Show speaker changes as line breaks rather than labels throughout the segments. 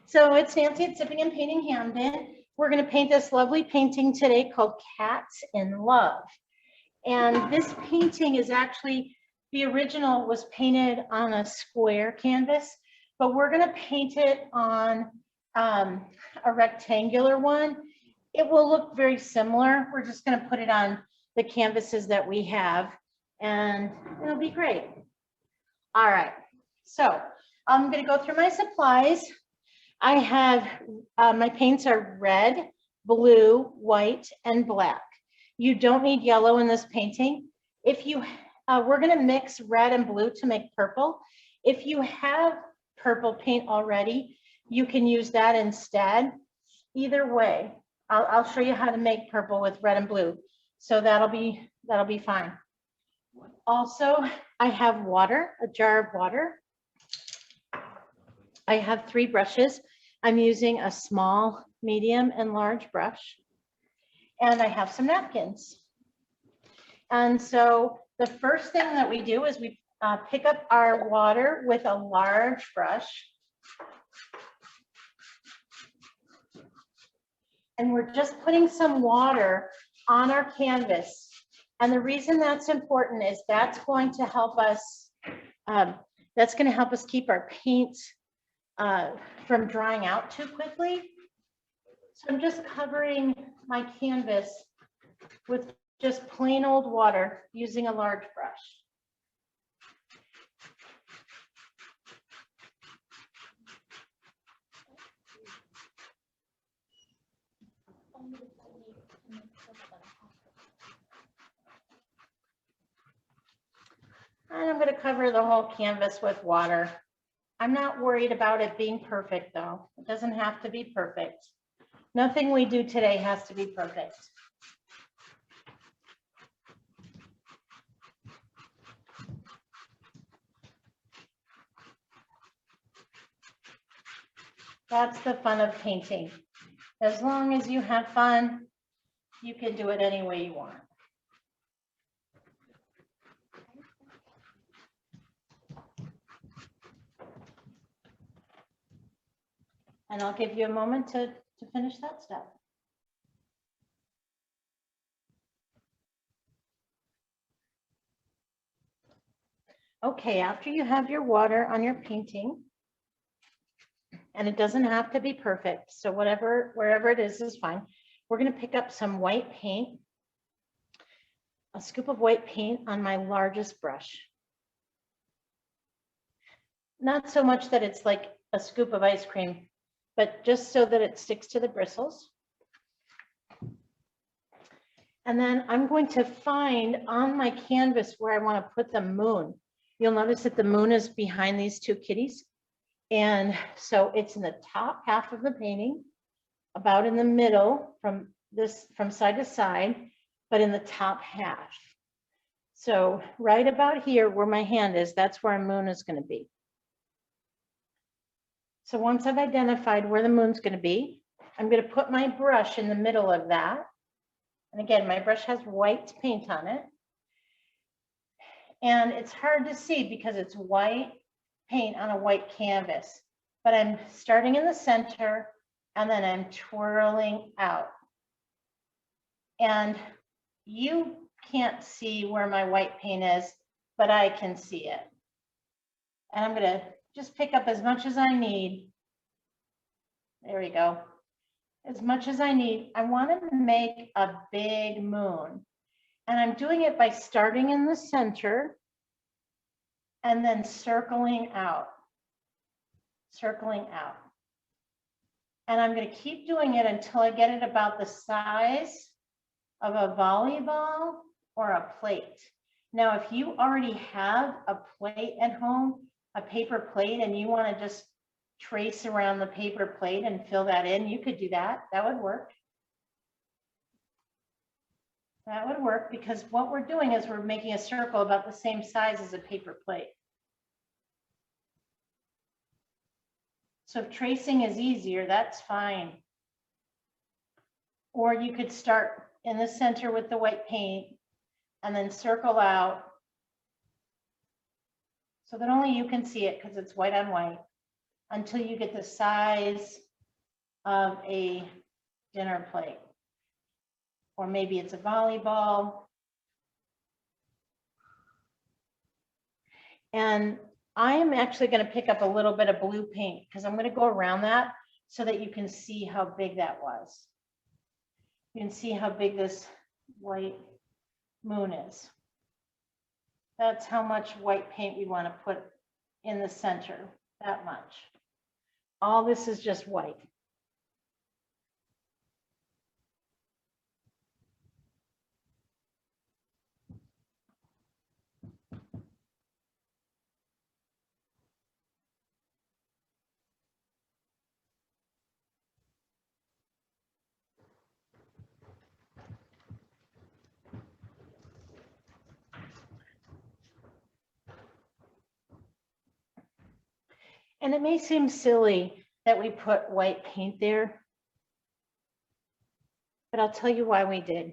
So it's Nancy at Sipping and Painting Hamden. We're going to paint this lovely painting today called Cats in Love. And this painting is actually, the original was painted on a square canvas, but we're going to paint it on a rectangular one. It will look very similar. We're just going to put it on the canvases that we have, and it'll be great. All right, so I'm going to go through my supplies. I have, my paints are red, blue, white, and black. You don't need yellow in this painting. If you, we're going to mix red and blue to make purple. If you have purple paint already, you can use that instead. Either way, I'll show you how to make purple with red and blue. So that'll be fine. Also, I have water, a jar of water. I have 3 brushes. I'm using a small, medium, and large brush. And I have some napkins. And so the first thing that we do is we pick up our water with a large brush. And we're just putting some water on our canvas. And the reason that's important is that's going to help us, keep our paint from drying out too quickly. So I'm just covering my canvas with just plain old water using a large brush. And I'm going to cover the whole canvas with water. I'm not worried about it being perfect though. It doesn't have to be perfect. Nothing we do today has to be perfect. That's the fun of painting. As long as you have fun, you can do it any way you want. And I'll give you a moment to finish that step. Okay, after you have your water on your painting, and it doesn't have to be perfect, so wherever it is fine. We're going to pick up some white paint, a scoop of white paint on my largest brush. Not so much that it's like a scoop of ice cream, but just so that it sticks to the bristles. And then I'm going to find on my canvas where I want to put the moon. You'll notice that the moon is behind these 2 kitties. And so it's in the top half of the painting, about in the middle from side to side, but in the top half. So right about here where my hand is, that's where a moon is going to be. So once I've identified where the moon's going to be, I'm going to put my brush in the middle of that. And again, my brush has white paint on it. And it's hard to see because it's white paint on a white canvas. But I'm starting in the center and then I'm twirling out. And you can't see where my white paint is, but I can see it. And I'm going to just pick up as much as I need. There we go. As much as I need. I want to make a big moon. And I'm doing it by starting in the center and then circling out. Circling out. And I'm going to keep doing it until I get it about the size of a volleyball or a plate. Now, if you already have a plate at home, a paper plate, and you want to just trace around the paper plate and fill that in, you could do that. That would work. That would work because what we're doing is we're making a circle about the same size as a paper plate. So if tracing is easier, that's fine. Or you could start in the center with the white paint and then circle out so that only you can see it because it's white on white. until you get the size of a dinner plate. Or maybe it's a volleyball. And I am actually going to pick up a little bit of blue paint because I'm going to go around that so that you can see how big that was. You can see how big this white moon is. That's how much white paint we want to put in the center, that much. All this is just white. And it may seem silly that we put white paint there, but I'll tell you why we did.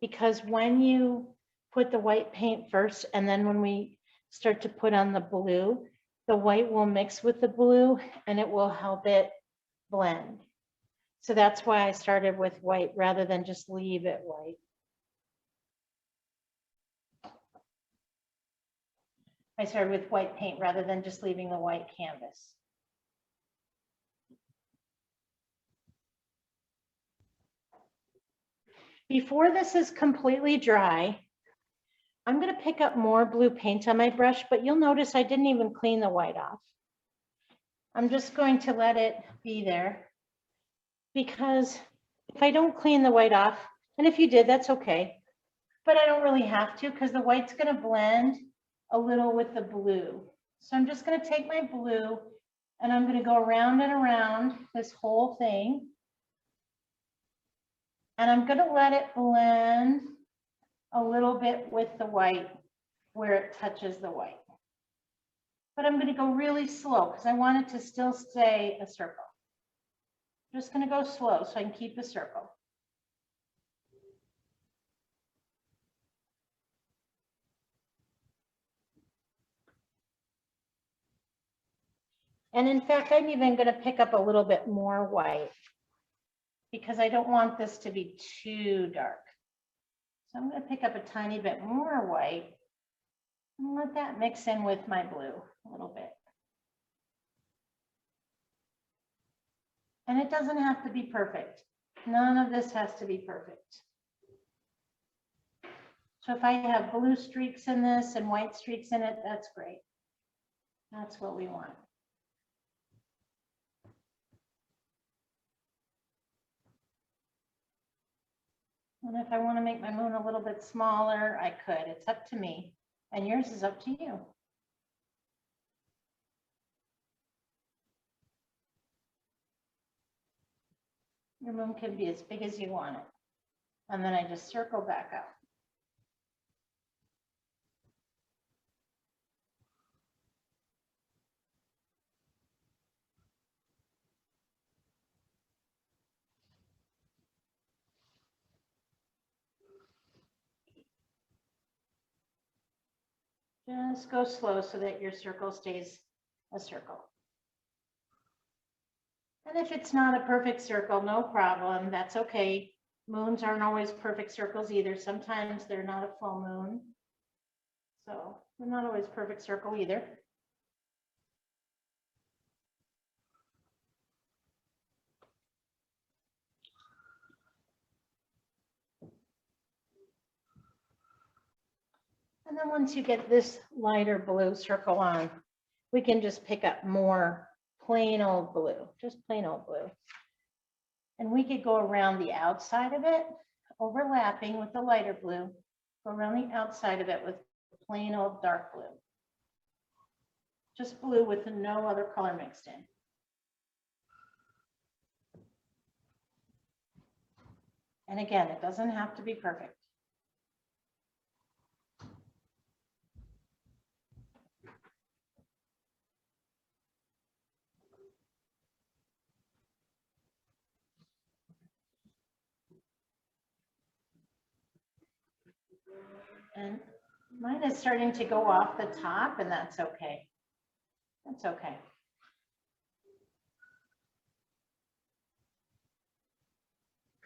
Because when you put the white paint first, and then when we start to put on the blue, the white will mix with the blue and it will help it blend. So that's why I started with white rather than just leave it white. I started with white paint rather than just leaving the white canvas. Before this is completely dry, I'm going to pick up more blue paint on my brush, but you'll notice I didn't even clean the white off. I'm just going to let it be there because if I don't clean the white off, and if you did, that's okay, but I don't really have to because the white's going to blend a little with the blue. So I'm just going to take my blue and I'm going to go around and around this whole thing. And I'm going to let it blend a little bit with the white where it touches the white. But I'm going to go really slow because I want it to still stay a circle. I'm just going to go slow so I can keep the circle. And in fact, I'm even going to pick up a little bit more white because I don't want this to be too dark. So I'm going to pick up a tiny bit more white and let that mix in with my blue a little bit. And it doesn't have to be perfect. None of this has to be perfect. So if I have blue streaks in this and white streaks in it, that's great. That's what we want. And if I want to make my moon a little bit smaller, I could. It's up to me. And yours is up to you. Your moon can be as big as you want it. And then I just circle back up. Just go slow so that your circle stays a circle. And if it's not a perfect circle, no problem. That's okay. Moons aren't always perfect circles either. Sometimes they're not a full moon. So they're not always perfect circle either. And then once you get this lighter blue circle on, we can just pick up more plain old blue, just plain old blue. And we could go around the outside of it, overlapping with the lighter blue, go around the outside of it with plain old dark blue. Just blue with no other color mixed in. And again, it doesn't have to be perfect. And mine is starting to go off the top, and that's okay. That's okay.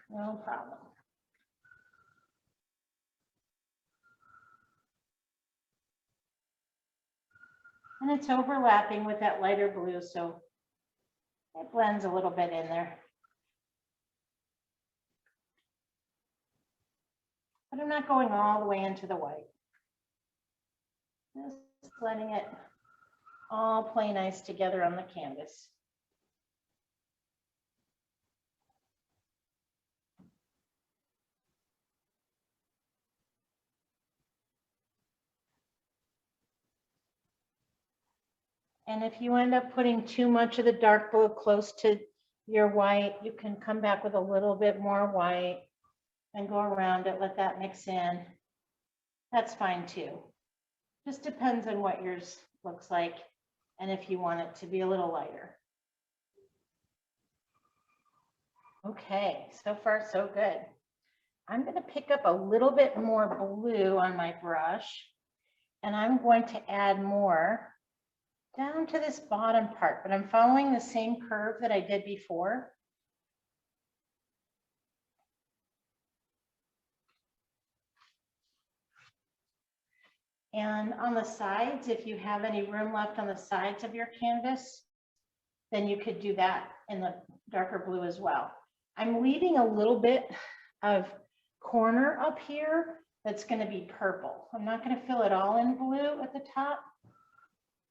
No problem. And it's overlapping with that lighter blue, so it blends a little bit in there. But I'm not going all the way into the white. Just letting it all play nice together on the canvas. And if you end up putting too much of the dark blue close to your white, you can come back with a little bit more white and go around it, let that mix in. That's fine too. Just depends on what yours looks like and if you want it to be a little lighter. Okay, so far so good. I'm going to pick up a little bit more blue on my brush, and I'm going to add more down to this bottom part, but I'm following the same curve that I did before. And on the sides, if you have any room left on the sides of your canvas, then you could do that in the darker blue as well. I'm leaving a little bit of corner up here that's going to be purple. I'm not going to fill it all in blue at the top.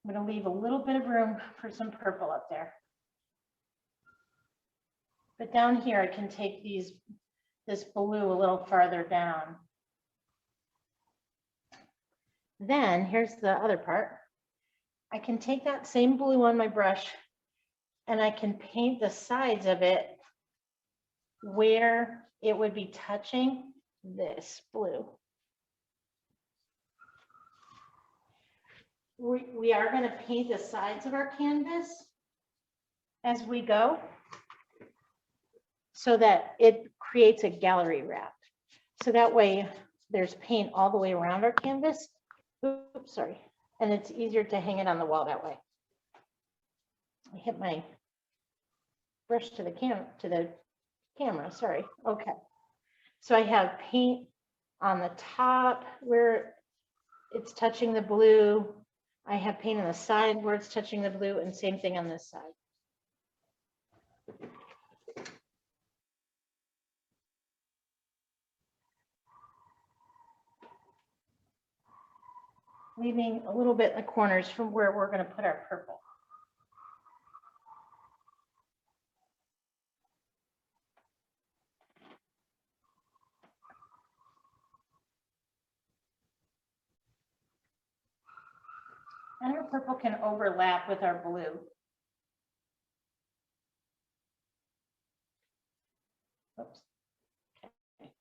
I'm going to leave a little bit of room for some purple up there. But down here, I can take this blue a little farther down. Then here's the other part. I can take that same blue on my brush and I can paint the sides of it where it would be touching this blue. We are going to paint the sides of our canvas as we go so that it creates a gallery wrap. So that way there's paint all the way around our canvas. Oops, sorry. And it's easier to hang it on the wall that way. I hit my brush to the camera, sorry. Okay. So I have paint on the top where it's touching the blue. I have paint on the side where it's touching the blue, and same thing on this side. Leaving a little bit in the corners from where we're going to put our purple. And our purple can overlap with our blue. Oops. Okay.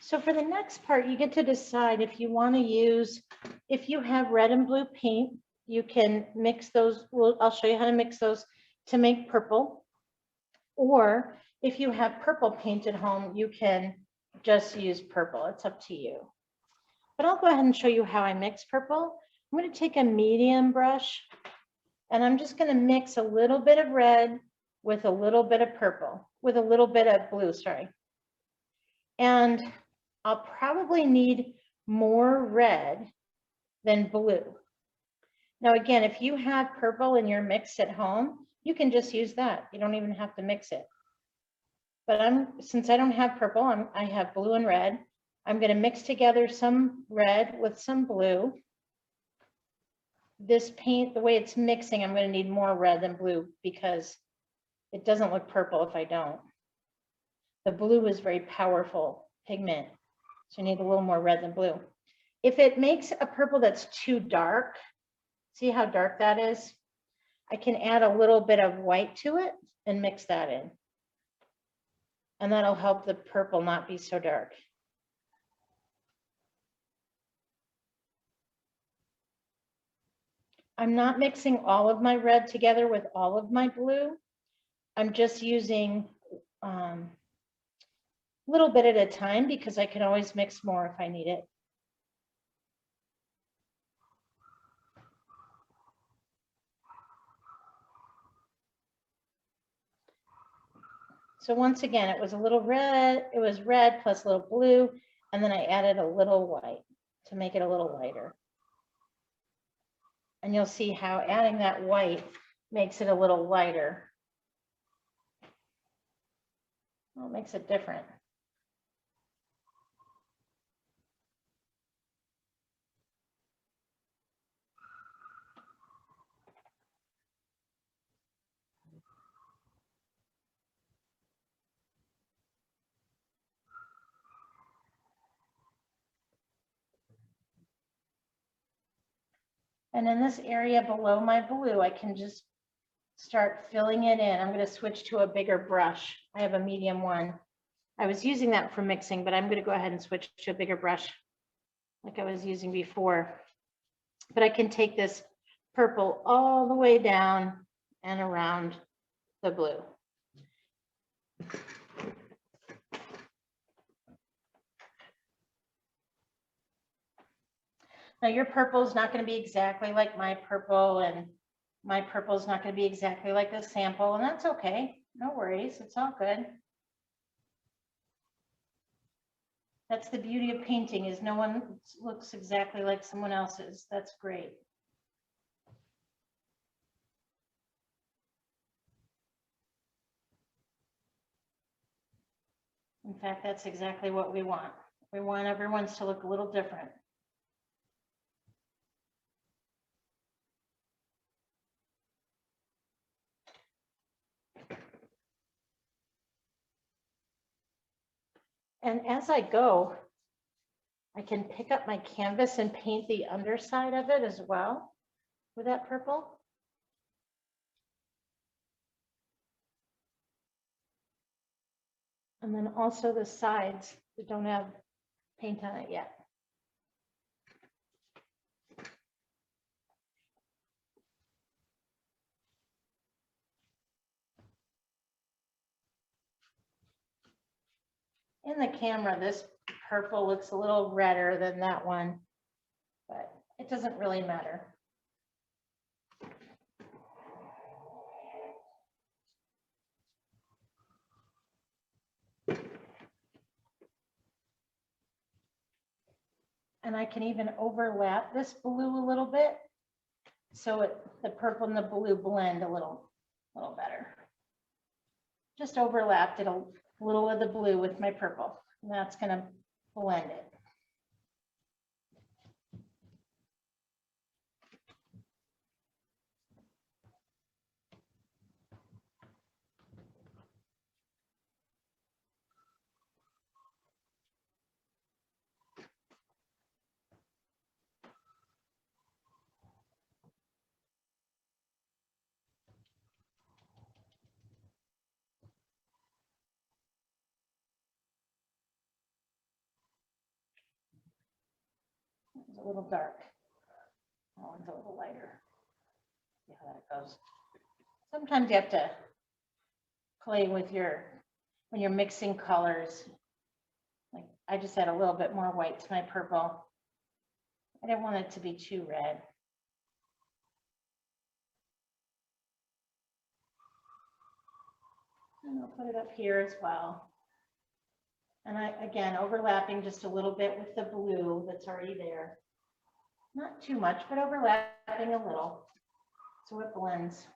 So for the next part, you get to decide if you want to use, if you have red and blue paint, you can mix those. I'll show you how to mix those to make purple. Or if you have purple paint at home, you can just use purple. It's up to you. But I'll go ahead and show you how I mix purple. I'm going to take a medium brush and I'm just going to mix a little bit of red with a little bit of purple, with a little bit of blue, sorry. And I'll probably need more red than blue. Now, again, if you have purple in your mix at home, you can just use that. You don't even have to mix it. But since I don't have purple, I have blue and red. I'm going to mix together some red with some blue. This paint, the way it's mixing, I'm going to need more red than blue because it doesn't look purple if I don't. The blue is very powerful pigment, so you need a little more red than blue. If it makes a purple that's too dark, See how dark that is? I can add a little bit of white to it and mix that in. And that'll help the purple not be so dark. I'm not mixing all of my red together with all of my blue. I'm just using a little bit at a time because I can always mix more if I need it. So once again, it was a little red, it was red plus a little blue, and then I added a little white to make it a little lighter. And you'll see how adding that white makes it a little lighter. Well, it makes it different. And in this area below my blue, I can just start filling it in. I'm going to switch to a bigger brush. I have a medium one. I was using that for mixing, but I'm going to go ahead and switch to a bigger brush like I was using before. But I can take this purple all the way down and around the blue. Now your purple is not going to be exactly like my purple, and my purple is not going to be exactly like the sample, and that's okay. No worries, it's all good. That's the beauty of painting, is no one looks exactly like someone else's. That's great. In fact, that's exactly what we want. We want everyone's to look a little different. And as I go, I can pick up my canvas and paint the underside of it as well with that purple. And then also the sides that don't have paint on it yet. In the camera, this purple looks a little redder than that one, but it doesn't really matter. And I can even overlap this blue a little bit, so the purple and the blue blend a little better. Just overlapped it a little of the blue with my purple, and that's going to blend it. It's a little dark. That one's a little lighter. See how that goes. Sometimes you have to play with when you're mixing colors. Like I just add a little bit more white to my purple. I didn't want it to be too red. And I'll put it up here as well. And again, overlapping just a little bit with the blue that's already there. Not too much, but overlapping a little so it blends.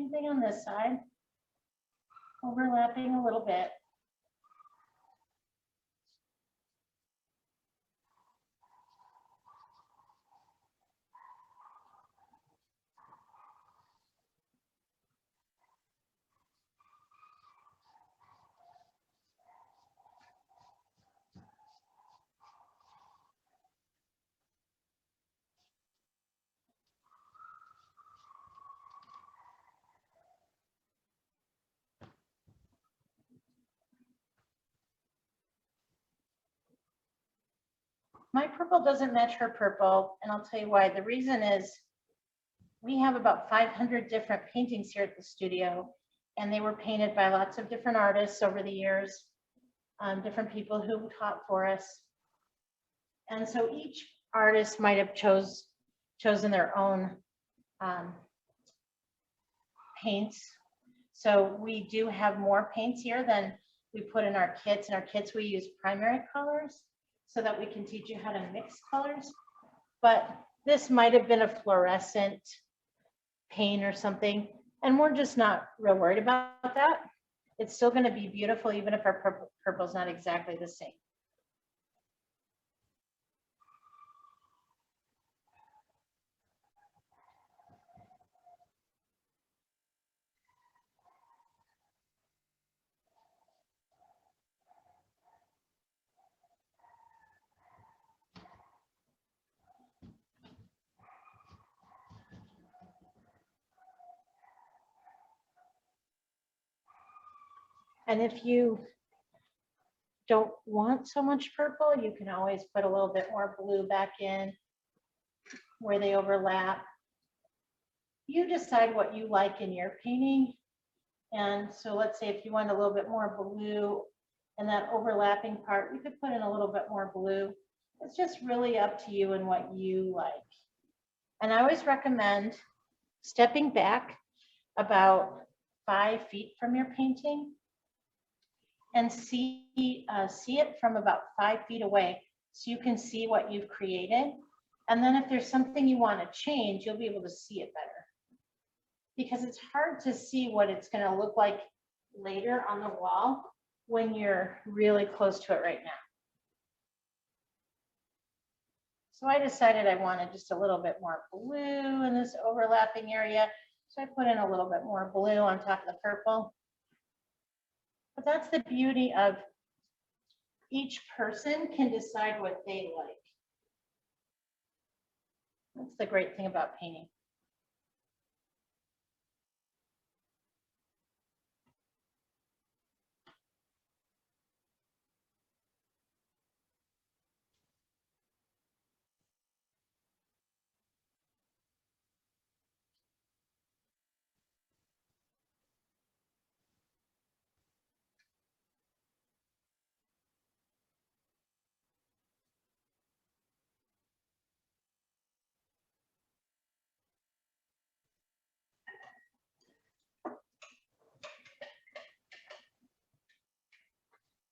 Same thing on this side, overlapping a little bit. My purple doesn't match her purple, and I'll tell you why. The reason is we have about 500 different paintings here at the studio, and they were painted by lots of different artists over the years, different people who taught for us. And so each artist might have chosen their own paints. So we do have more paints here than we put in our kits. In our kits, we use primary colors so that we can teach you how to mix colors. But this might have been a fluorescent paint or something, and we're just not real worried about that. It's still going to be beautiful even if our purple is not exactly the same. And if you don't want so much purple, you can always put a little bit more blue back in where they overlap. You decide what you like in your painting. And so let's say if you want a little bit more blue in that overlapping part, you could put in a little bit more blue. It's just really up to you and what you like. And I always recommend stepping back about 5 feet from your painting and see it from about 5 feet away so you can see what you've created. And then if there's something you want to change, you'll be able to see it better. Because it's hard to see what it's going to look like later on the wall when you're really close to it right now. So I decided I wanted just a little bit more blue in this overlapping area. So I put in a little bit more blue on top of the purple. But that's the beauty of each person can decide what they like. That's the great thing about painting.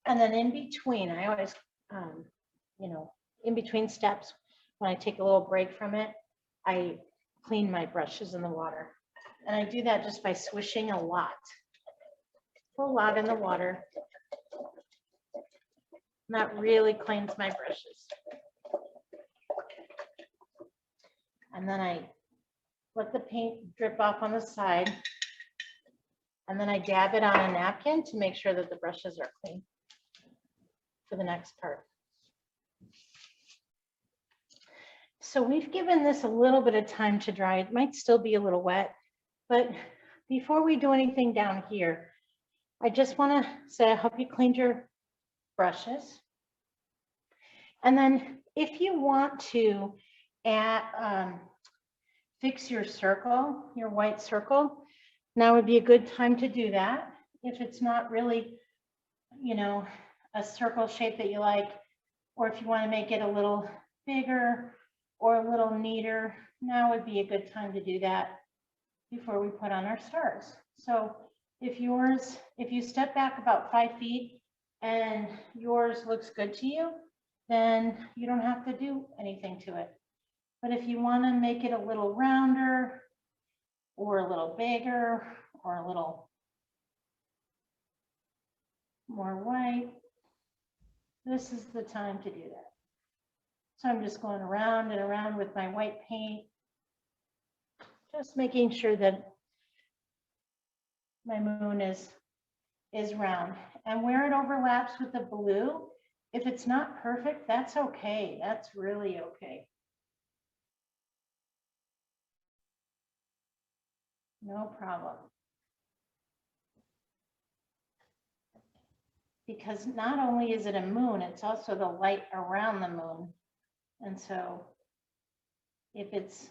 And then in between, I always, in between steps, when I take a little break from it, I clean my brushes in the water. And I do that just by swishing a lot in the water. And that really cleans my brushes. And then I let the paint drip off on the side. And then I dab it on a napkin to make sure that the brushes are clean for the next part. So we've given this a little bit of time to dry. It might still be a little wet, but before we do anything down here, I just want to say I hope you cleaned your brushes. And then if you want to fix your circle, your white circle, now would be a good time to do that. If it's not really, a circle shape that you like, or if you want to make it a little bigger or a little neater, now would be a good time to do that before we put on our stars. So if you step back about 5 feet and yours looks good to you, then you don't have to do anything to it. But if you want to make it a little rounder or a little bigger pour a little more white. This is the time to do that. So I'm just going around and around with my white paint, just making sure that my moon is round. And where it overlaps with the blue, if it's not perfect, that's okay. That's really okay. No problem. Because not only is it a moon, it's also the light around the moon. And so if it's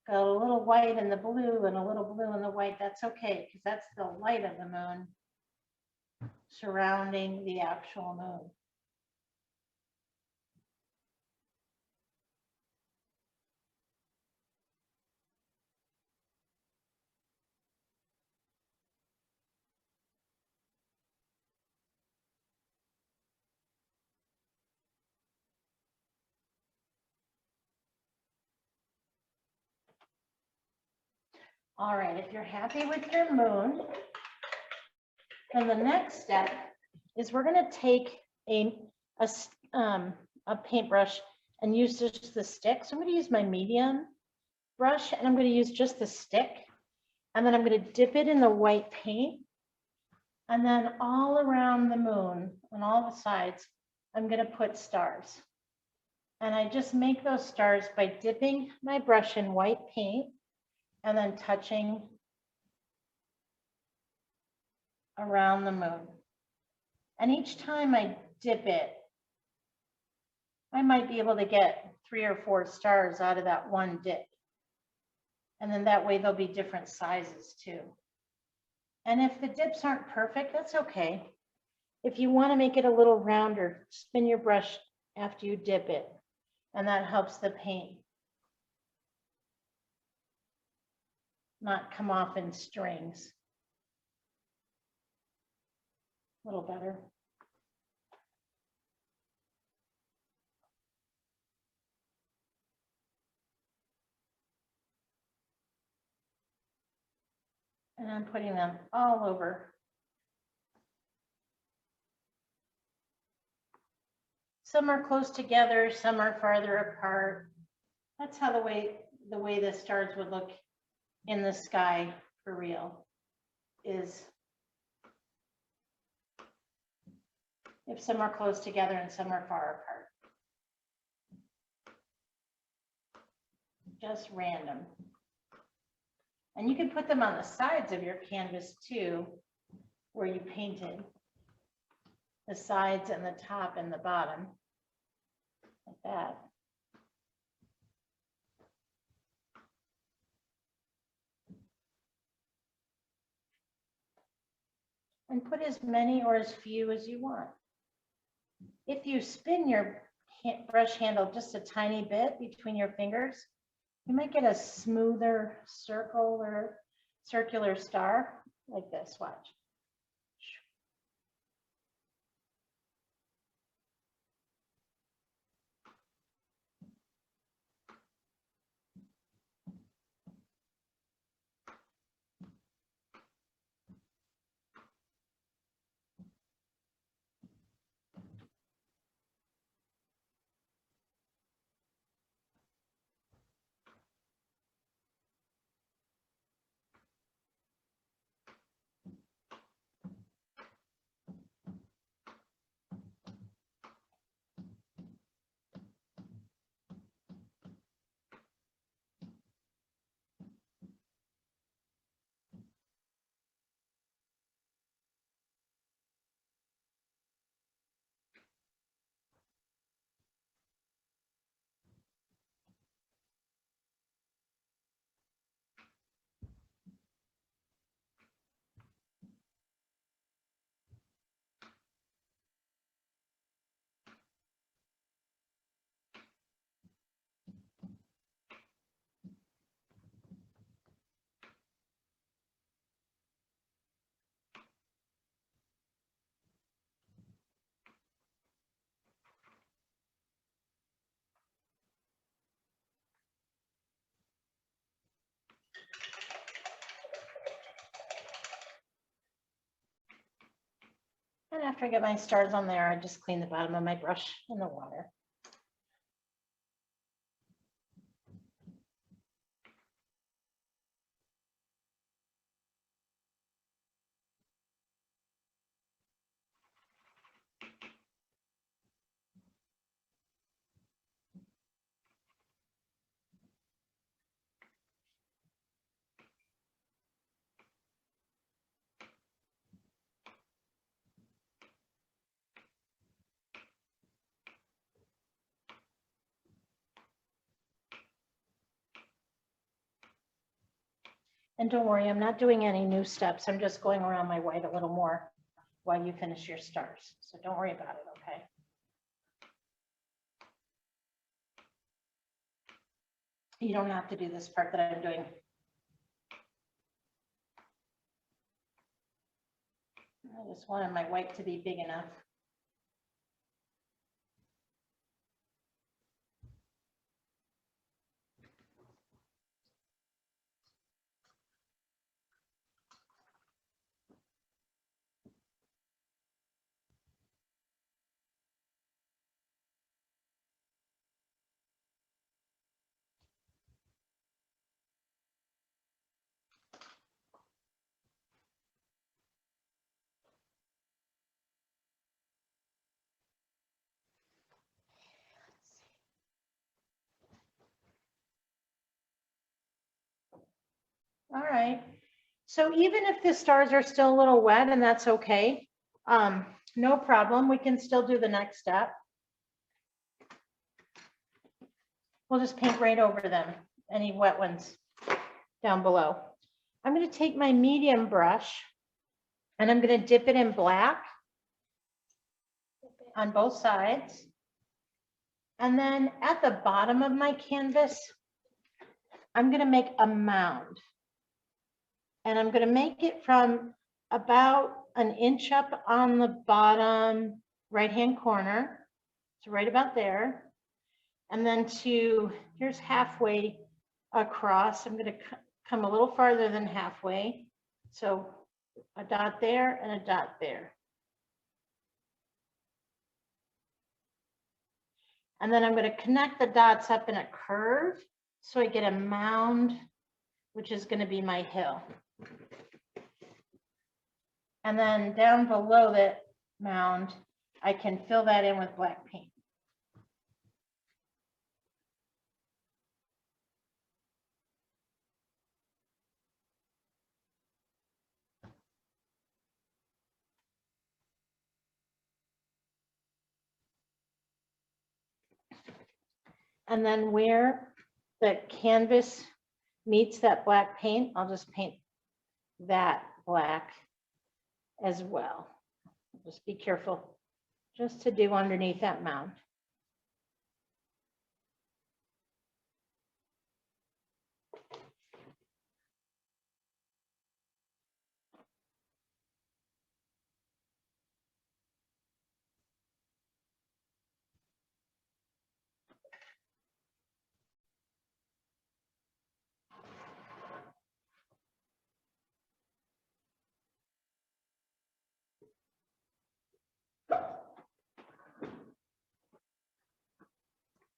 got a little white in the blue and a little blue in the white, that's okay, because that's the light of the moon surrounding the actual moon. All right, if you're happy with your moon, then the next step is we're going to take a paintbrush and use just the stick. So I'm going to use my medium brush and I'm going to use just the stick. And then I'm going to dip it in the white paint. And then all around the moon on all the sides, I'm going to put stars. And I just make those stars by dipping my brush in white paint and then touching around the moon. And each time I dip it, I might be able to get 3 or 4 stars out of that one dip. And then that way there'll be different sizes too. And if the dips aren't perfect, that's okay. If you want to make it a little rounder, spin your brush after you dip it, and that helps the paint not come off in strings. A little better. And I'm putting them all over. Some are close together, some are farther apart. That's how the way the stars would look in the sky for real is if some are close together and some are far apart. Just random. And you can put them on the sides of your canvas too, where you painted the sides and the top and the bottom, like that. And put as many or as few as you want. If you spin your brush handle just a tiny bit between your fingers, you might get a smoother circle or circular star like this, watch. And after I get my stars on there, I just clean the bottom of my brush in the water. And don't worry, I'm not doing any new steps. I'm just going around my white a little more while you finish your stars. So don't worry about it, okay? You don't have to do this part that I'm doing. I just wanted my white to be big enough. All right. So even if the stars are still a little wet, and that's okay, no problem. We can still do the next step. We'll just paint right over them, any wet ones down below. I'm going to take my medium brush and I'm going to dip it in black on both sides. And then at the bottom of my canvas, I'm going to make a mound. And I'm going to make it from about an inch up on the bottom right-hand corner. So right about there. And then here's halfway across. I'm going to come a little farther than halfway. So a dot there and a dot there. And then I'm going to connect the dots up in a curve. So I get a mound, which is going to be my hill. And then down below that mound, I can fill that in with black paint. And then where the canvas meets that black paint, I'll just paint that black as well. Just be careful just to do underneath that mound.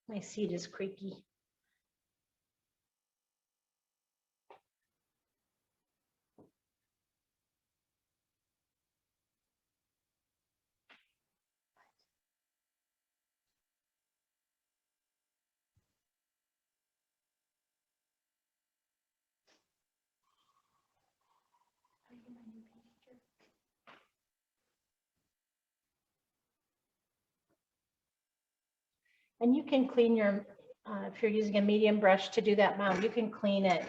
My seat is creaky. And you can clean your, if you're using a medium brush to do that mound, you can clean it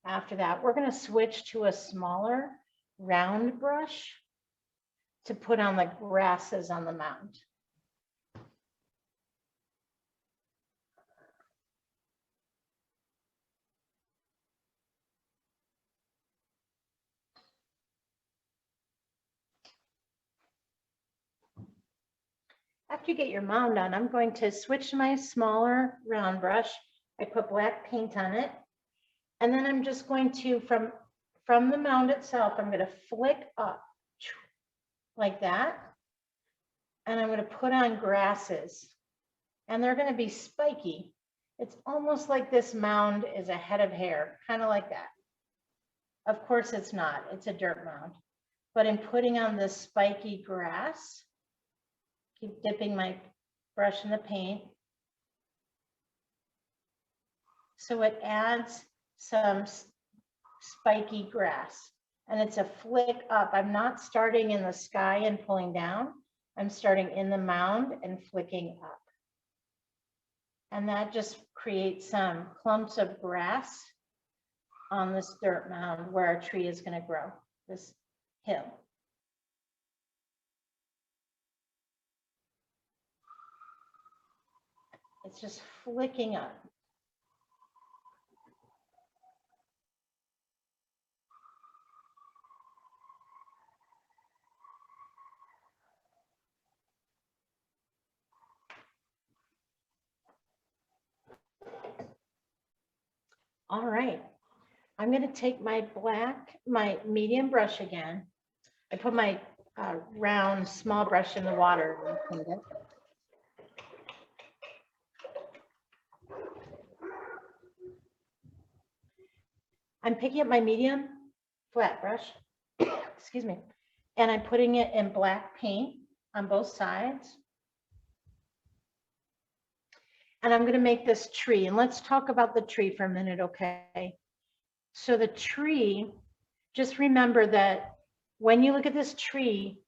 after that. We're going to switch to a smaller round brush to put on the grasses on the mound. After you get your mound on, I'm going to switch to my smaller round brush. I put black paint on it. And then I'm just going to, from the mound itself, I'm going to flick up like that. and I'm going to put on grasses, and they're going to be spiky. It's almost like this mound is a head of hair, kind of like that. Of course it's not, it's a dirt mound. But in putting on this spiky grass, keep dipping my brush in the paint. So it adds some spiky grass, and it's a flick up. I'm not starting in the sky and pulling down. I'm starting in the mound and flicking up. And that just creates some clumps of grass on this dirt mound where our tree is going to grow, this hill. It's just flicking up. All right, I'm going to take my medium brush again. I put my round small brush in the water and cleaned it. I'm picking up my medium flat brush, excuse me, and I'm putting it in black paint on both sides. And I'm going to make this tree, and let's talk about the tree for a minute, okay? So the tree, just remember that when you look at this tree,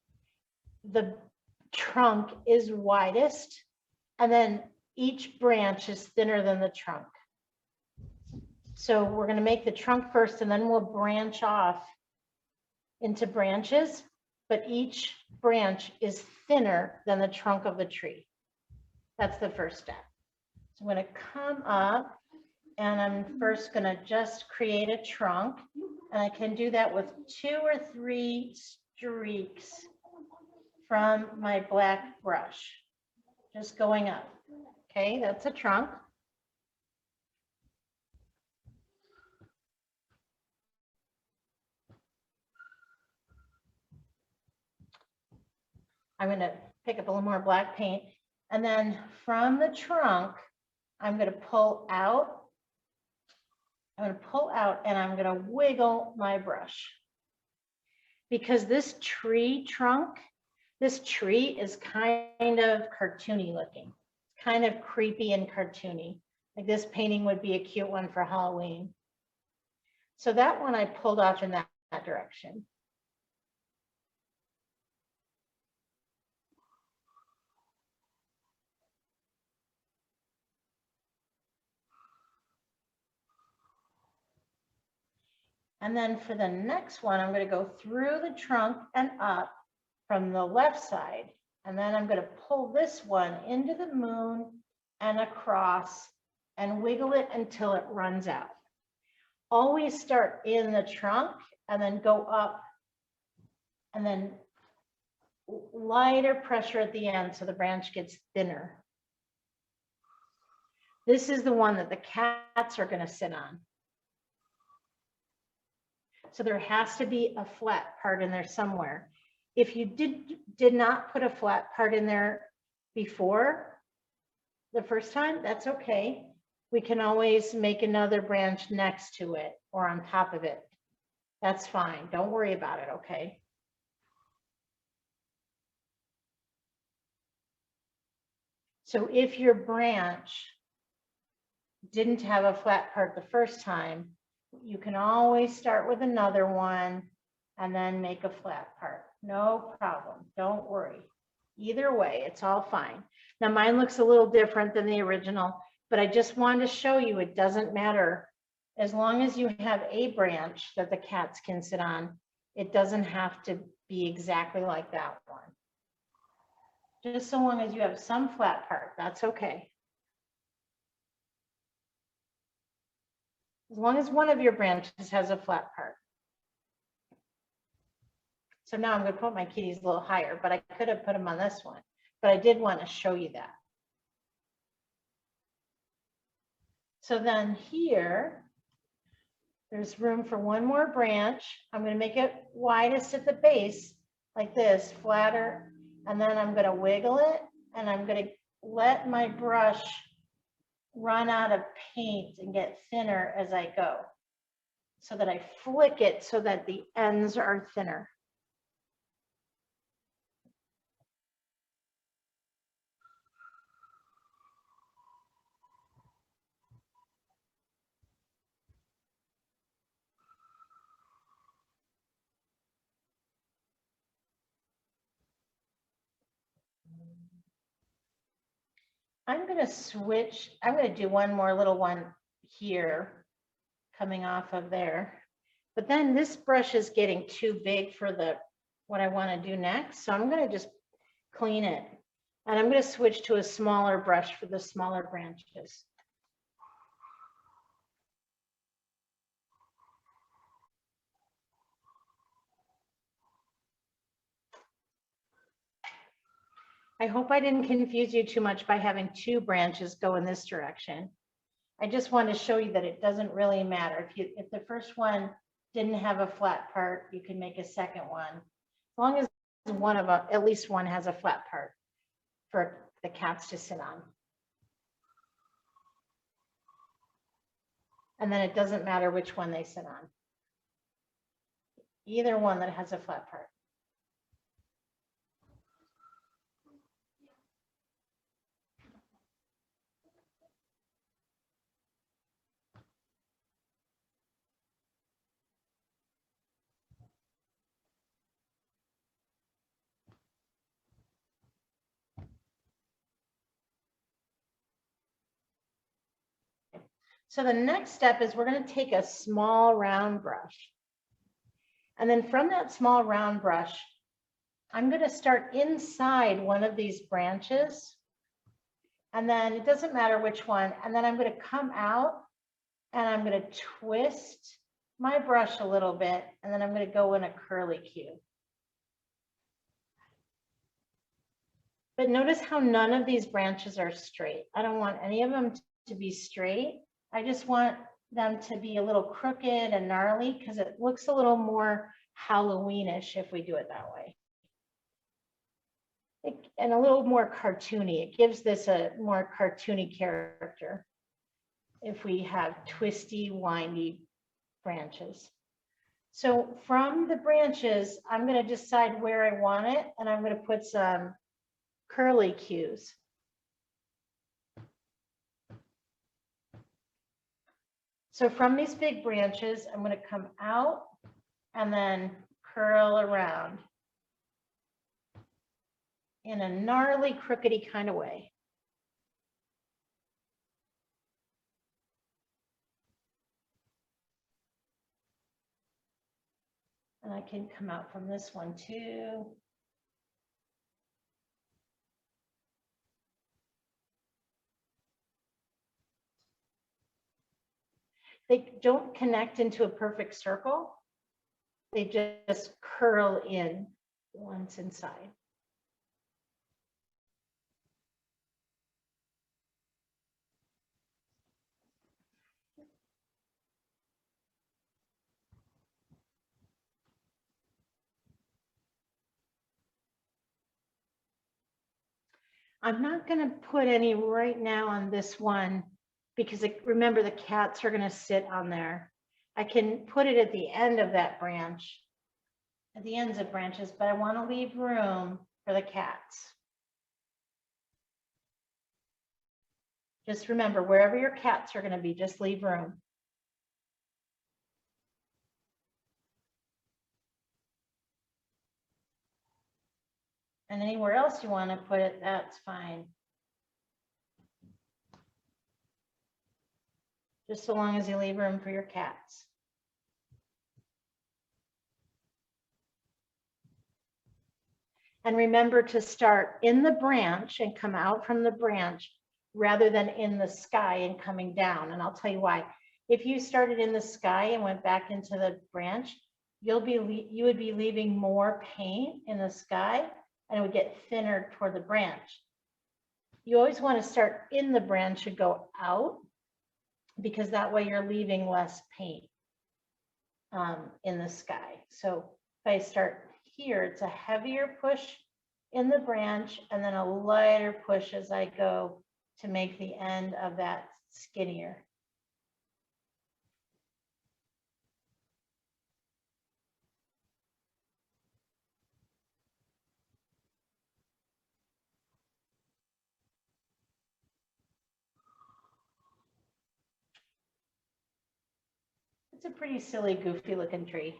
the trunk is widest, and then each branch is thinner than the trunk. So we're going to make the trunk first, and then we'll branch off into branches, but each branch is thinner than the trunk of the tree. That's the first step. So I'm going to come up, and I'm first going to just create a trunk, and I can do that with 2 or 3 streaks from my black brush, just going up. Okay, that's a trunk. I'm going to pick up a little more black paint, and then from the trunk, I'm going to pull out. I'm going to pull out, and I'm going to wiggle my brush. Because this tree trunk, this tree is kind of cartoony looking, kind of creepy and cartoony. Like this painting would be a cute one for Halloween. So that one I pulled off in that direction. And then for the next one, I'm going to go through the trunk and up from the left side. And then I'm going to pull this one into the moon and across and wiggle it until it runs out. Always start in the trunk and then go up, and then lighter pressure at the end so the branch gets thinner. This is the one that the cats are going to sit on. So there has to be a flat part in there somewhere. If you did not put a flat part in there before the first time, that's okay. We can always make another branch next to it or on top of it. That's fine. Don't worry about it, okay? So if your branch didn't have a flat part the first time, you can always start with another one and then make a flat part. No problem. Don't worry. Either way, it's all fine. Now mine looks a little different than the original, but I just wanted to show you it doesn't matter. As long as you have a branch that the cats can sit on, it doesn't have to be exactly like that one. Just so long as you have some flat part, that's okay. As long as one of your branches has a flat part. So now I'm going to put my kitties a little higher, but I could have put them on this one, but I did want to show you that. So then here, there's room for one more branch. I'm going to make it widest at the base like this, flatter, And then I'm going to wiggle it, and I'm going to let my brush run out of paint and get thinner as I go, so that I flick it so that the ends are thinner. I'm going to switch. I'm going to do one more little one here coming off of there. But then this brush is getting too big for what I want to do next. So I'm going to just clean it. And I'm going to switch to a smaller brush for the smaller branches. I hope I didn't confuse you too much by having two branches go in this direction. I just want to show you that it doesn't really matter. If the first one didn't have a flat part, you can make a second one. As long as at least one has a flat part for the cats to sit on. And then it doesn't matter which one they sit on. Either one that has a flat part. So the next step is we're going to take a small round brush. And then from that small round brush, I'm going to start inside one of these branches. And then it doesn't matter which one. And then I'm going to come out and I'm going to twist my brush a little bit. And then I'm going to go in a curly cue. But notice how none of these branches are straight. I don't want any of them to be straight. I just want them to be a little crooked and gnarly because it looks a little more Halloweenish if we do it that way. And a little more cartoony. It gives this a more cartoony character if we have twisty, windy branches. So from the branches, I'm going to decide where I want it, and I'm going to put some curly cues. So from these big branches, I'm going to come out and then curl around in a gnarly, crookedy kind of way. And I can come out from this one too. They don't connect into a perfect circle. They just curl in once inside. I'm not going to put any right now on this one because remember the cats are going to sit on there. I can put it at the end of that branch, at the ends of branches, but I want to leave room for the cats. Just remember, wherever your cats are going to be, just leave room. And anywhere else you want to put it, that's fine. Just so long as you leave room for your cats. And remember to start in the branch and come out from the branch rather than in the sky and coming down. And I'll tell you why. If you started in the sky and went back into the branch, you would be leaving more paint in the sky and it would get thinner toward the branch. You always want to start in the branch and go out because that way you're leaving less paint in the sky. So if I start here, it's a heavier push in the branch and then a lighter push as I go to make the end of that skinnier. It's a pretty silly, goofy looking tree.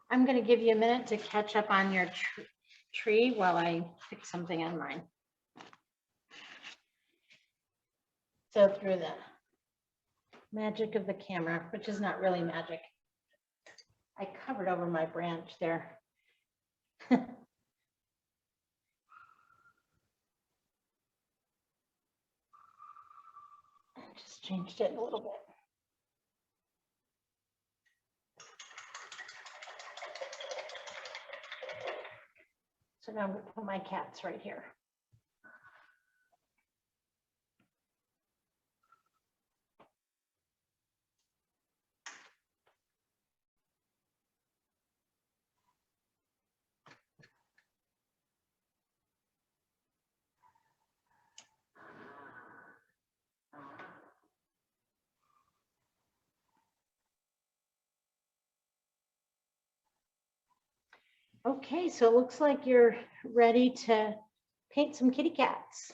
I'm going to give you a minute to catch up on your tree while I fix something on mine. So through the magic of the camera, which is not really magic, I covered over my branch there. I just changed it a little bit. So now I'm going to put my cats right here. Okay, so it looks like you're ready to paint some kitty cats.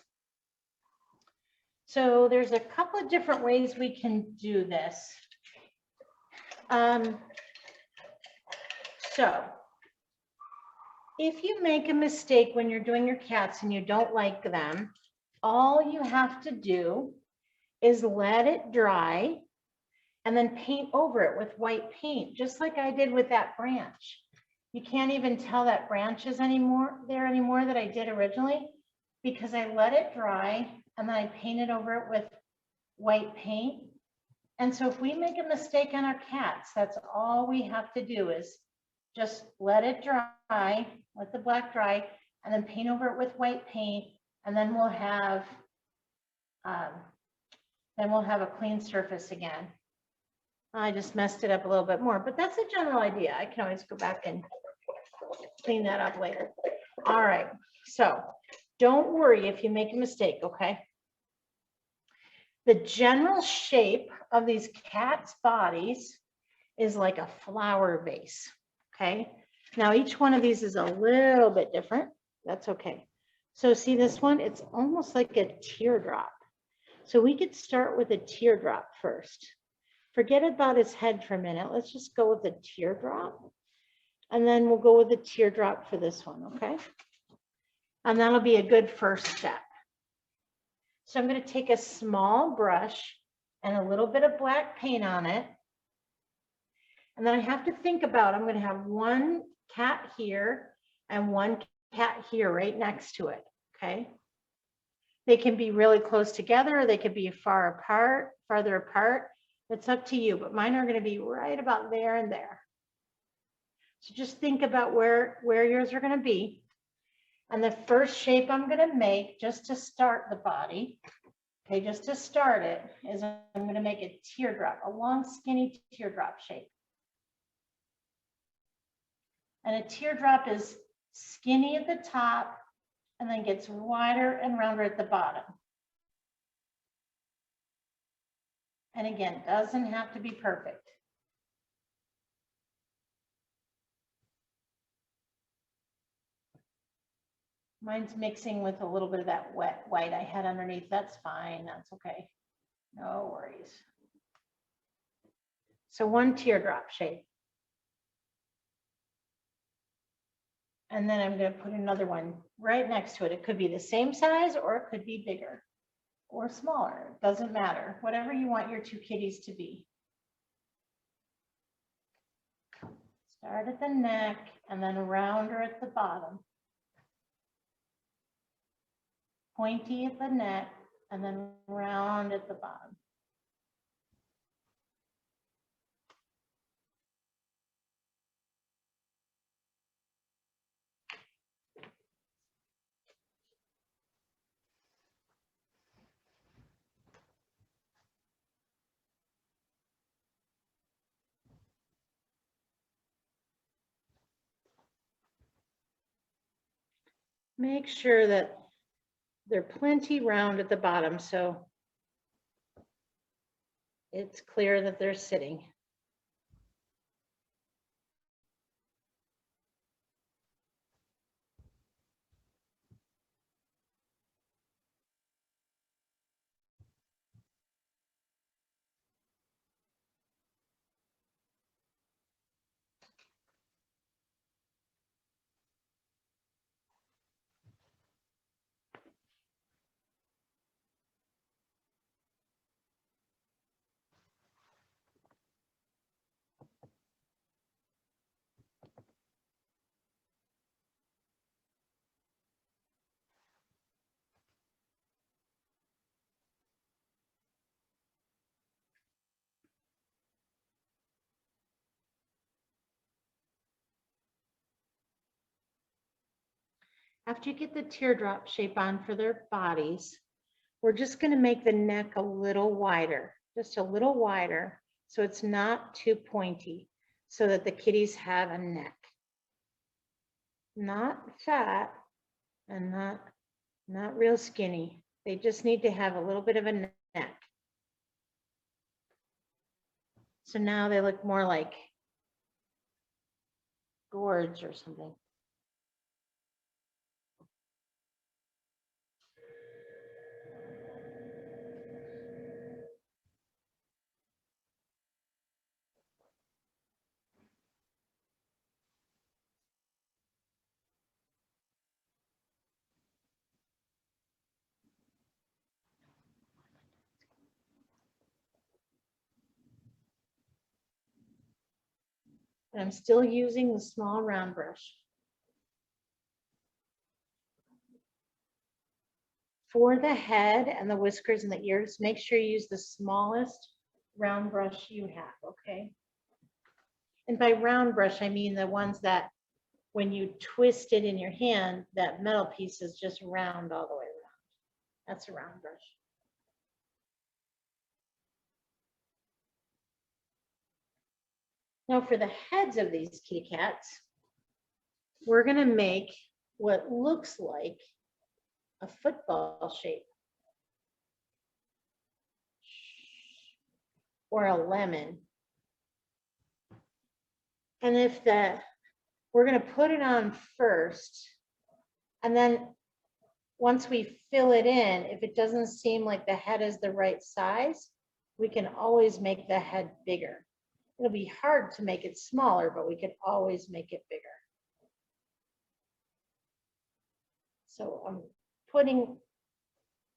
So there's a couple of different ways we can do this. So if you make a mistake when you're doing your cats and you don't like them, all you have to do is let it dry and then paint over it with white paint, just like I did with that branch. You can't even tell that branch is anymore that I did originally because I let it dry and then I painted over it with white paint. And so if we make a mistake on our cats, that's all we have to do is just let it dry, let the black dry, and then paint over it with white paint, and then we'll have a clean surface again. I just messed it up a little bit more, but that's a general idea. I can always go back and clean that up later. All right, so don't worry if you make a mistake, okay? The general shape of these cats' bodies is like a flower vase, okay? Now each one of these is a little bit different. That's okay. So see this one? It's almost like a teardrop. So we could start with a teardrop first. Forget about his head for a minute. Let's just go with a teardrop. And then we'll go with a teardrop for this one, okay? And that'll be a good first step. So I'm going to take a small brush and a little bit of black paint on it. And then I have to think about, I'm going to have one cat here and one cat here right next to it, okay? They can be really close together, or they could be farther apart. It's up to you, but mine are going to be right about there and there. So just think about where yours are going to be. And the first shape I'm going to make just to start the body, okay, just to start it, is I'm going to make a teardrop, a long skinny teardrop shape. And a teardrop is skinny at the top and then gets wider and rounder at the bottom. And again, doesn't have to be perfect. Mine's mixing with a little bit of that wet white I had underneath. That's fine. That's okay. No worries. So one teardrop shape. And then I'm going to put another one right next to it. It could be the same size or it could be bigger or smaller. It doesn't matter. Whatever you want your two kitties to be. Start at the neck and then rounder at the bottom. Pointy at the neck and then round at the bottom. Make sure that they're plenty round at the bottom so it's clear that they're sitting. After you get the teardrop shape on for their bodies, we're just going to make the neck a little wider, just a little wider, so it's not too pointy, so that the kitties have a neck. Not fat and not real skinny. They just need to have a little bit of a neck. So now they look more like gourds or something. And I'm still using the small round brush. For the head and the whiskers and the ears, make sure you use the smallest round brush you have, okay? And by round brush, I mean the ones that when you twist it in your hand, that metal piece is just round all the way around. That's a round brush. Now for the heads of these kitty cats, we're gonna make what looks like a football shape or a lemon. And if we're gonna put it on first, and then once we fill it in, if it doesn't seem like the head is the right size, we can always make the head bigger. It'll be hard to make it smaller, but we could always make it bigger. So I'm putting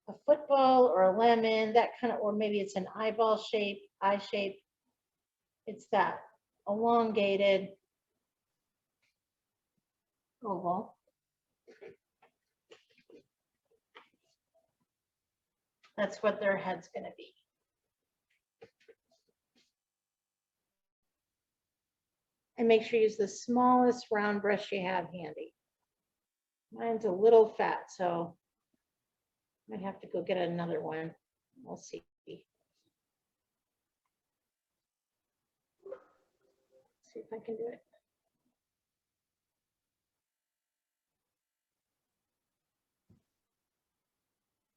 a football or a lemon, that kind of, or maybe it's an eyeball shape, eye shape. It's that elongated oval. That's what their head's going to be. And make sure you use the smallest round brush you have handy. Mine's a little fat, so I might have to go get another one. We'll see. See if I can do it.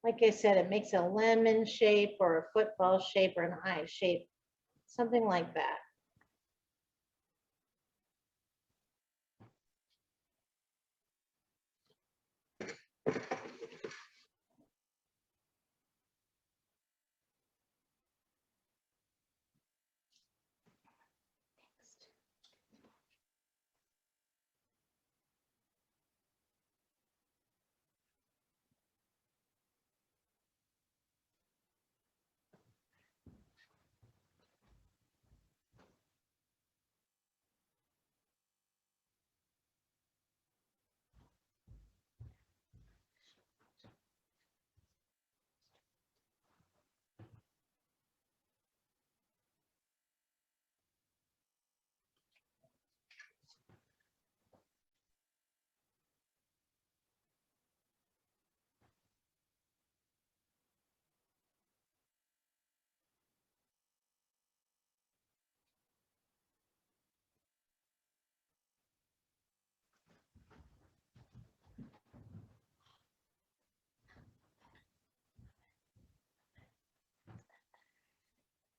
Like I said, it makes a lemon shape or a football shape or an eye shape, something like that.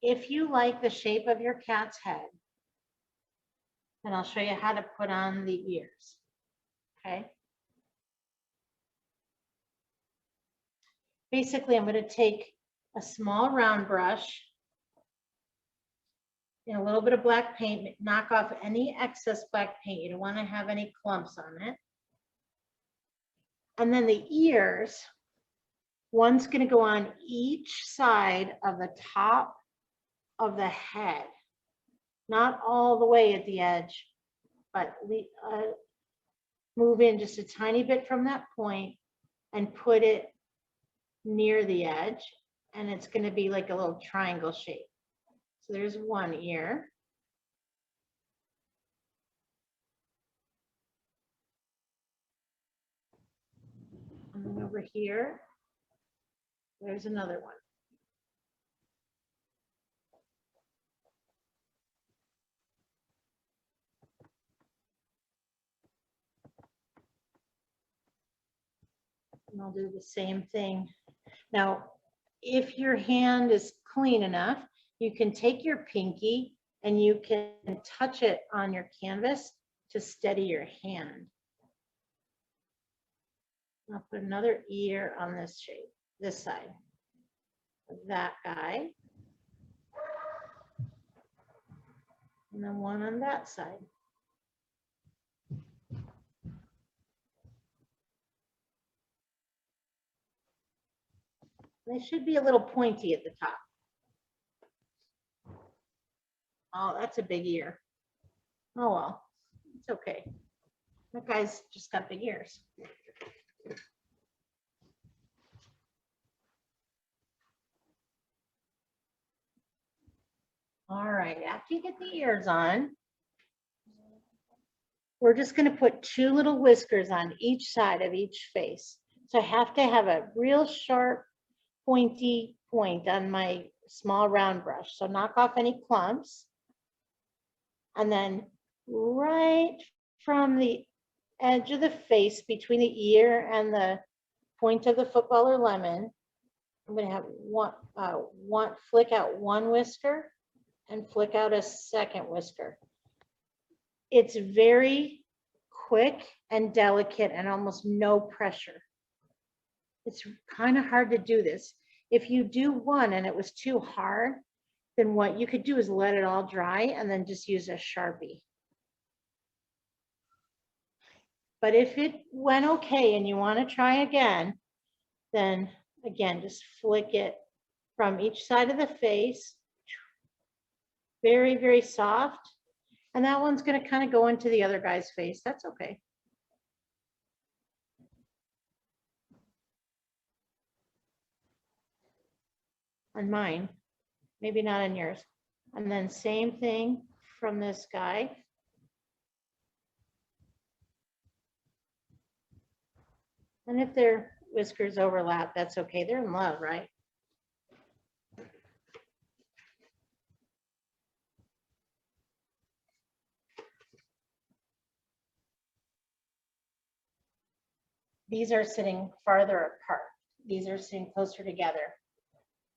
if you like the shape of your cat's head, then I'll show you how to put on the ears, okay? Basically, I'm going to take a small round brush and a little bit of black paint, knock off any excess black paint. You don't want to have any clumps on it. And then the ears, one's going to go on each side of the top of the head, not all the way at the edge, but move in just a tiny bit from that point and put it near the edge, and it's going to be like a little triangle shape. So there's one ear. And then over here, there's another one. And I'll do the same thing. Now, if your hand is clean enough, you can take your pinky and you can touch it on your canvas to steady your hand. I'll put another ear on this shape, this side of that guy. And then one on that side. They should be a little pointy at the top. Oh, that's a big ear. Oh, well, it's okay. That guy's just got big ears. All right, after you get the ears on, we're just going to put two little whiskers on each side of each face. So I have to have a real sharp, pointy point on my small round brush. So knock off any clumps. And then right from the edge of the face between the ear and the point of the football or lemon, I'm going to have flick out one whisker and flick out a second whisker. It's very quick and delicate and almost no pressure. It's kind of hard to do this. If you do one and it was too hard, then what you could do is let it all dry and then just use a Sharpie. But if it went okay and you want to try again, then again, just flick it from each side of the face. Very, very soft. And that one's going to kind of go into the other guy's face. That's okay. On mine, maybe not on yours. And then same thing from this guy. And if their whiskers overlap, that's okay. They're in love, right? These are sitting farther apart. These are sitting closer together.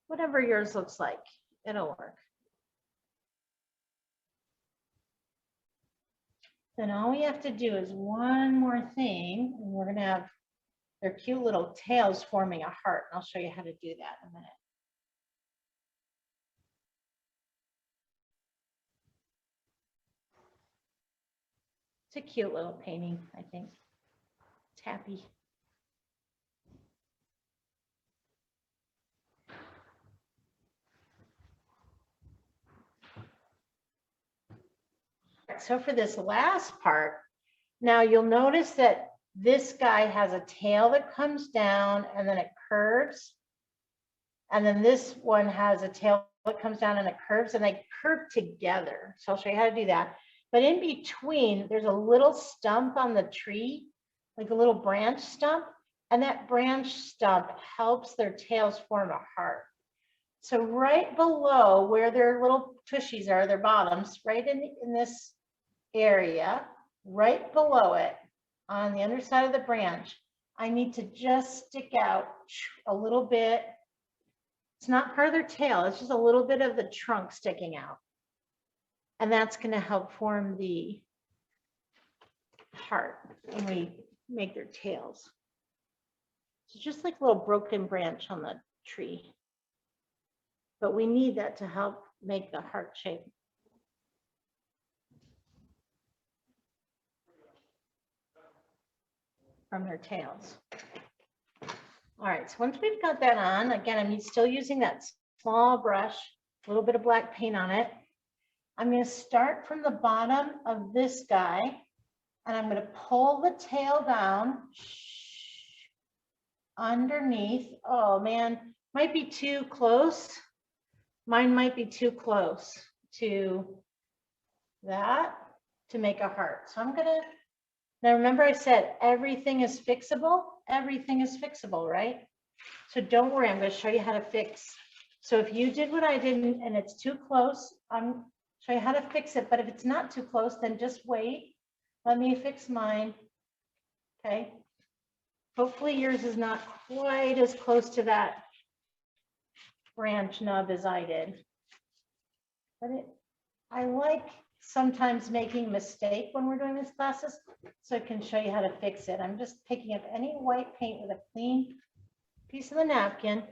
Whatever yours looks like, it'll work. Then all we have to do is one more thing, and we're going to have their cute little tails forming a heart. And I'll show you how to do that in a minute. It's a cute little painting, I think. It's happy. So for this last part, now you'll notice that this guy has a tail that comes down and then it curves. And then this one has a tail that comes down and it curves, and they curve together. So I'll show you how to do that. But in between, there's a little stump on the tree, like a little branch stump. And that branch stump helps their tails form a heart. So right below where their little tushies are, their bottoms, right in this area, right below it, on the underside of the branch, I need to just stick out a little bit It's not part of their tail. It's just a little bit of the trunk sticking out. And that's going to help form the heart when we make their tails. It's just like a little broken branch on the tree. But we need that to help make the heart shape. From their tails. All right, so once we've got that on, again, I'm still using that small brush, a little bit of black paint on it. I'm going to start from the bottom of this guy, and I'm going to pull the tail down underneath. Oh man, might be too close. Mine might be too close to that to make a heart. So I'm going to, now remember I said everything is fixable. Everything is fixable, right? So don't worry, I'm going to show you how to fix. So if you did what I did and it's too close, I'm show you how to fix it. But if it's not too close, then just wait. Let me fix mine. Okay. Hopefully yours is not quite as close to that branch nub as I did. But I like sometimes making a mistake when we're doing these classes, so I can show you how to fix it. I'm just picking up any white paint with a clean piece of the napkin,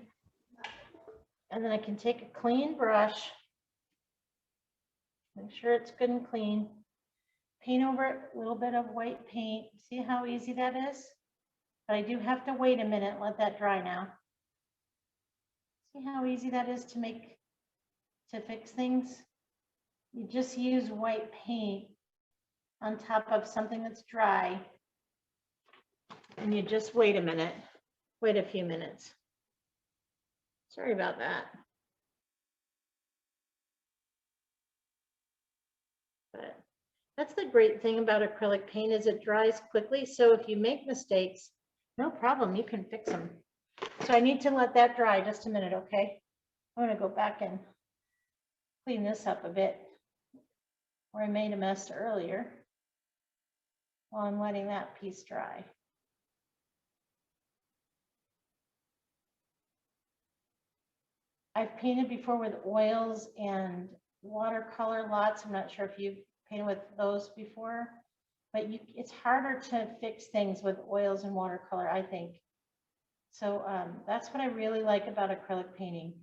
and then I can take a clean brush, make sure it's good and clean, paint over it, a little bit of white paint. See how easy that is? But I do have to wait a minute, let that dry now. See how easy that is to fix things? You just use white paint on top of something that's dry, and you just wait a minute, wait a few minutes. Sorry about that. But that's the great thing about acrylic paint is it dries quickly. So if you make mistakes, no problem, you can fix them. So I need to let that dry just a minute, okay? I'm gonna go back and clean this up a bit where I made a mess earlier while I'm letting that piece dry. I've painted before with oils and watercolor lots. I'm not sure if you've painted with those before, but it's harder to fix things with oils and watercolor, I think. So that's what I really like about acrylic painting.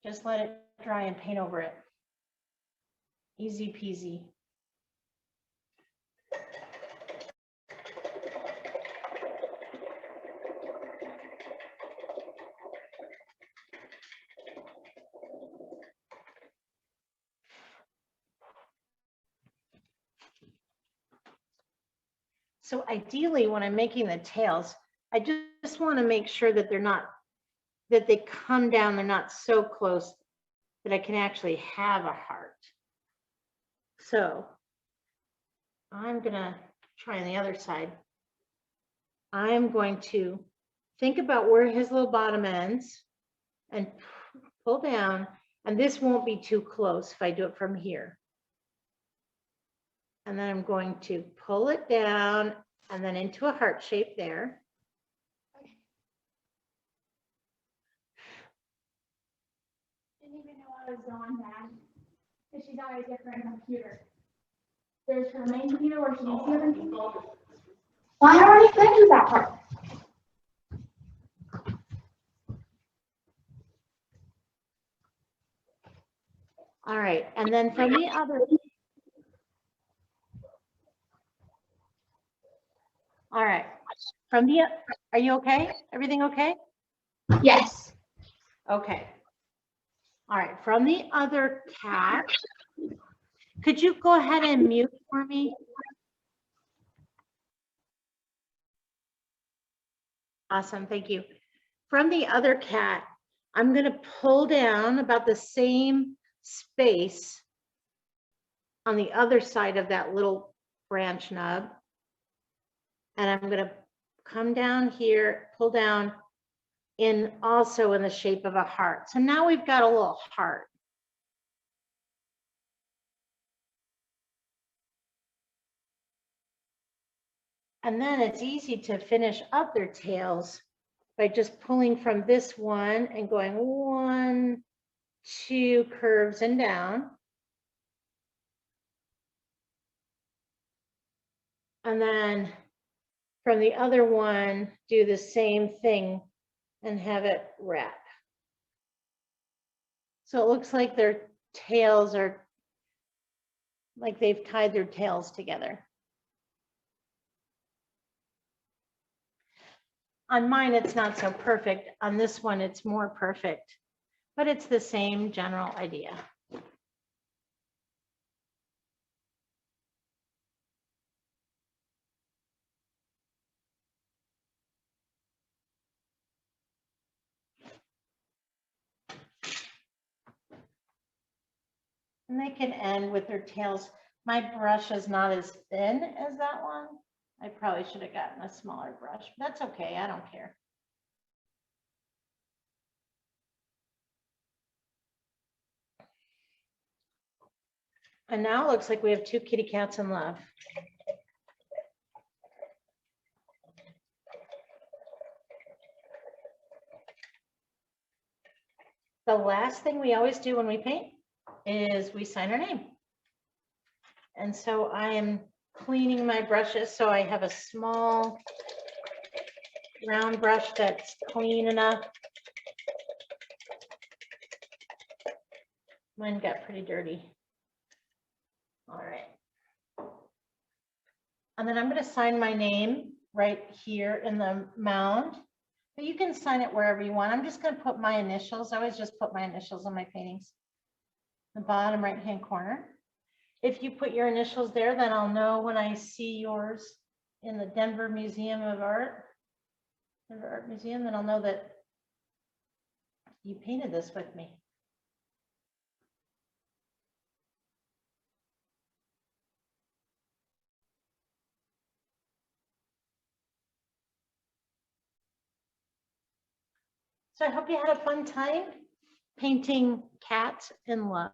Just let it dry and paint over it. Easy peasy. So ideally, when I'm making the tails, I just want to make sure that that they come down, they're not so close that I can actually have a heart. So I'm gonna try on the other side. I'm going to think about where his little bottom ends and pull down, and this won't be too close if I do it from here. And then I'm going to pull it down and then into a heart shape there.
Didn't even know I was gone, Dad, because she's always different computer. There's her main computer where she needs everything. Well, I already finished that part.
All right, and then from the other. All right, from the, are you okay? Everything okay?
Yes.
Okay. All right, from the other cat, could you go ahead and mute for me? Awesome, thank you. From the other cat, I'm going to pull down about the same space on the other side of that little branch nub. And I'm going to come down here, pull down in also in the shape of a heart. So now we've got a little heart. And then it's easy to finish up their tails by just pulling from this one and going 1, 2 curves and down. And then from the other one, do the same thing and have it wrap. So it looks like their tails are like they've tied their tails together. On mine, it's not so perfect. On this one, it's more perfect, but it's the same general idea. And they can end with their tails. My brush is not as thin as that one. I probably should have gotten a smaller brush, but that's okay. I don't care. And now it looks like we have 2 kitty cats in love. The last thing we always do when we paint is we sign our name. And so I am cleaning my brushes. So I have a small round brush that's clean enough. Mine got pretty dirty. All right. And then I'm going to sign my name right here in the mound. But you can sign it wherever you want. I'm just going to put my initials. I always just put my initials on my paintings. The bottom right-hand corner. If you put your initials there, then I'll know when I see yours in the Denver Museum of Art, Denver Art Museum, then I'll know that you painted this with me. So I hope you had a fun time painting Cats in Love.